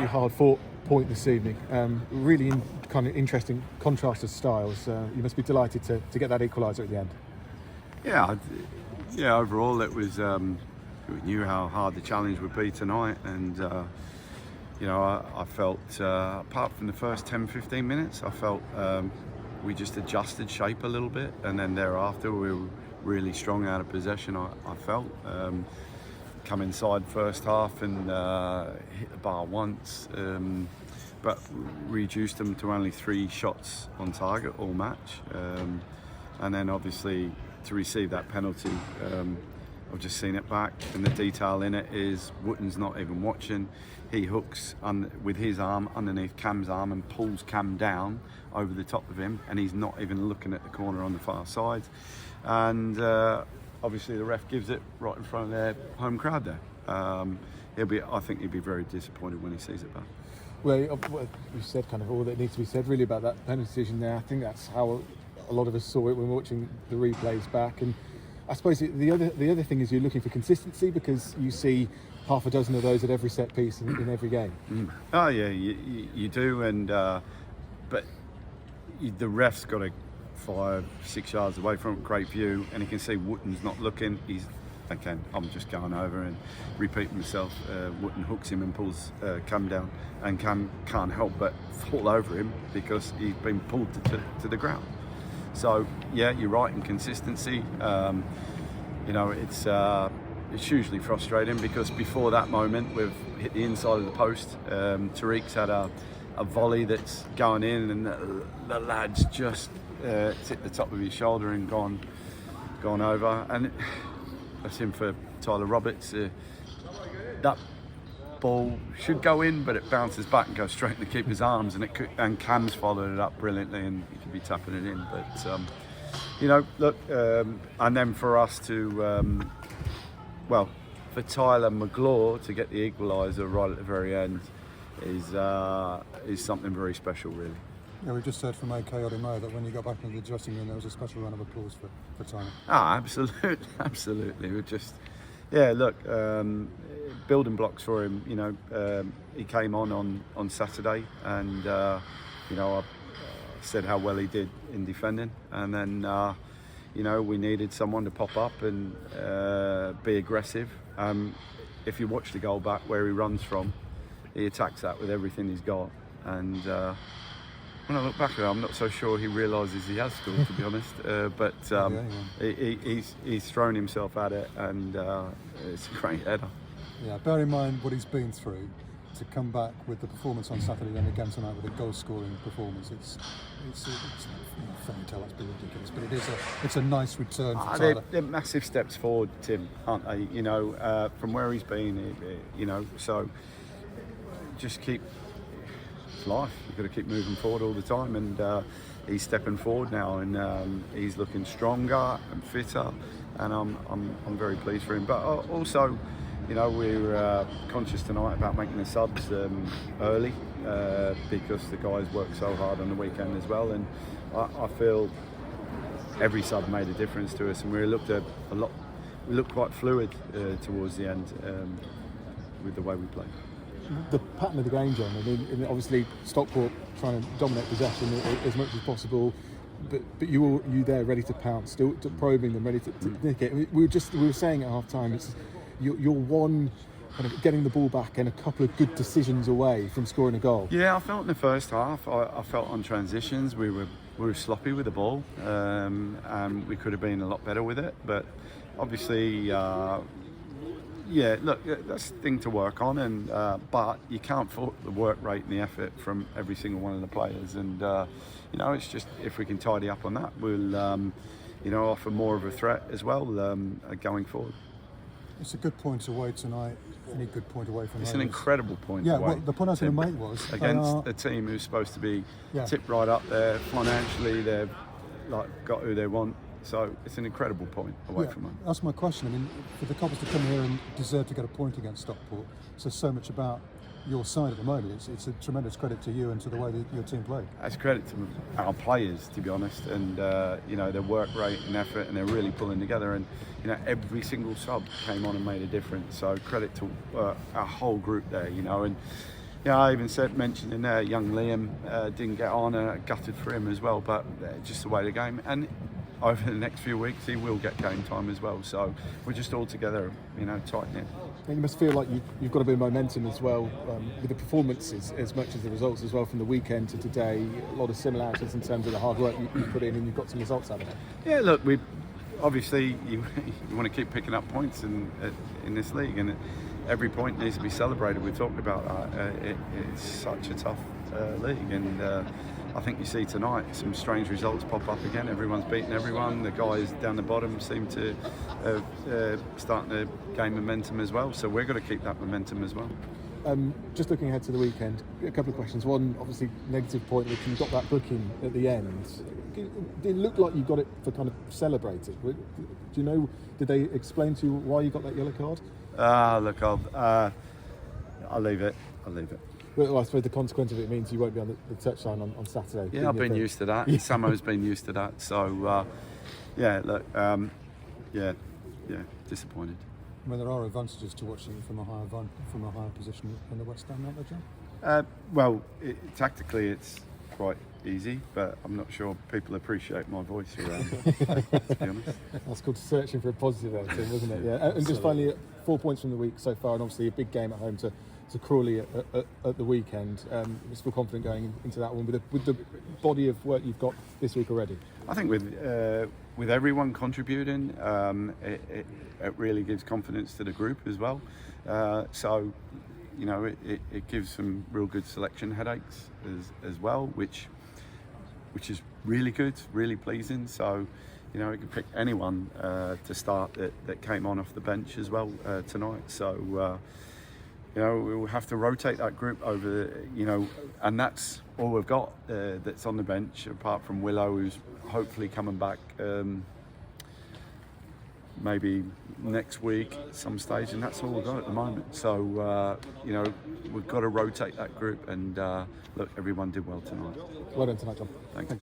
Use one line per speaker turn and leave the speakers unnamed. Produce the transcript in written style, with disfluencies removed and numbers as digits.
hard-fought point this evening. Really kind of interesting contrast of styles. You must be delighted to get that equaliser at the end.
Yeah. Overall, it was. We knew how hard the challenge would be tonight, and I felt apart from the first 10-15 minutes, I felt we just adjusted shape a little bit, and then thereafter we were really strong out of possession. I felt come inside first half and hit the bar once, but reduced them to only 3 shots on target all match, and then obviously to receive that penalty. I've just seen it back, and the detail in it is Wotton's not even watching. He hooks with his arm underneath Cam's arm and pulls Cam down over the top of him, and he's not even looking at the corner on the far side. And obviously the ref gives it right in front of their home crowd there. I think he'll be very disappointed when he sees it back.
Well, you said kind of all that needs to be said really about that penalty decision there. I think that's how a lot of us saw it when we were watching the replays back. And I suppose the other thing is you're looking for consistency, because you see half a dozen of those at every set piece in every game.
Oh yeah, you do, and but the ref's got a 5-6 yards away from great view, and he can see Wotton's not looking. He's thinking, I'm just going over and repeating myself. Wotton hooks him and pulls Cam down, and Cam can't help but fall over him because he's been pulled to the ground. So yeah, you're right in consistency. It's hugely frustrating, because before that moment we've hit the inside of the post. Tariq's had a volley that's going in, and the lad's just hit the top of his shoulder and gone over. And that's him for Tyler Roberts. That ball should go in, but it bounces back and goes straight in the keeper's arms, and Cam's followed it up brilliantly, and he could be tapping it in. But and then for us to for Tyler McGlaw to get the equaliser right at the very end is something very special, really.
Yeah, we just heard from AK Odimo that when you got back into the dressing room there was a special round of applause for Tyler.
Absolutely. We're just, building blocks for him. He came on Saturday, and I said how well he did in defending, and then we needed someone to pop up and be aggressive. If you watch the goal back where he runs from, he attacks that with everything he's got, and when I look back at it, I'm not so sure he realises he has scored, to be honest. But he's thrown himself at it, and it's a great header.
Yeah, bear in mind what he's been through to come back with the performance on Saturday and again tonight with a goal-scoring performance. It's fairy tale, that's been ridiculous, but it's a nice return for Tyler.
They're massive steps forward, Tim, aren't they? From where he's been, so just keep. It's life. You've got to keep moving forward all the time, and he's stepping forward now, and he's looking stronger and fitter, and I'm very pleased for him. But also, we're conscious tonight about making the subs early because the guys worked so hard on the weekend as well, and I feel every sub made a difference to us, and we looked quite fluid towards the end with the way we played.
The pattern of the game, Jon. I mean, obviously Stockport trying to dominate possession as much as possible, but you there ready to pounce, still probing them, ready to nick it. We were saying at half time, you're one kind of getting the ball back and a couple of good decisions away from scoring a goal.
Yeah, I felt in the first half, I felt on transitions we were sloppy with the ball, and we could have been a lot better with it. But obviously, that's the thing to work on, and but you can't fault the work rate and the effort from every single one of the players. And it's just, if we can tidy up on that, we'll offer more of a threat as well going forward.
It's a good point away tonight. Any good point away from
It's
home.
an incredible point away.
Yeah, well, the point I was going to make was
against a team who's supposed to be tipped right up there financially. They've got who they want, so it's an incredible point away from home.
That's my question. I mean, for the Coppers to come here and deserve to get a point against Stockport says so much about your side at the moment. It's a tremendous credit to you and to the way that your team played.
It's credit to our players, to be honest, and their work rate and effort, and they're really pulling together. And every single sub came on and made a difference. So credit to our whole group there. And Yeah, I even mentioned in there, young Liam didn't get on, gutted for him as well, but just the way the game. And over the next few weeks, he will get game time as well. So we're just all together, tight knit.
And you must feel like you've got a bit of momentum as well with the performances as much as the results as well from the weekend to today. A lot of similarities in terms of the hard work you put in, and you've got some results out of it.
Yeah, look, we obviously you want to keep picking up points in this league, and every point needs to be celebrated. We talked about that. It's such a tough league, and I think you see tonight some strange results pop up again. Everyone's beating everyone. The guys down the bottom seem to starting to gain momentum as well. So we're going to keep that momentum as well.
Just looking ahead to the weekend, a couple of questions. One, obviously, negative point, which you got that booking at the end. Did it look like you got it for kind of celebrating? Do you know, did they explain to you why you got that yellow card?
Look, I'll leave it.
Well, I suppose the consequence of it means you won't be on the touchline on Saturday.
Yeah, I've been used to that. Samo's been used to that. So, yeah, look, disappointed.
I mean, there are advantages to watching it from a higher position in the West Ham, aren't there, John?
Well, tactically it's quite easy, but I'm not sure people appreciate my voice around to be honest.
That's called searching for a positive outcome, wasn't it? Yeah. And just finally, 4 points from the week so far, and obviously a big game at home to Crawley at the weekend. Just feel confident going into that one with the body of work you've got this week already.
I think with everyone contributing, it really gives confidence to the group as well. So, it gives some real good selection headaches as well, which is really good, really pleasing. So, it could pick anyone to start that came on off the bench as well tonight. So. We'll have to rotate that group over, and that's all we've got that's on the bench, apart from Willow, who's hopefully coming back maybe next week at some stage, and that's all we've got at the moment. So, we've got to rotate that group, and look, everyone did well tonight.
Well done tonight, John.
Thanks.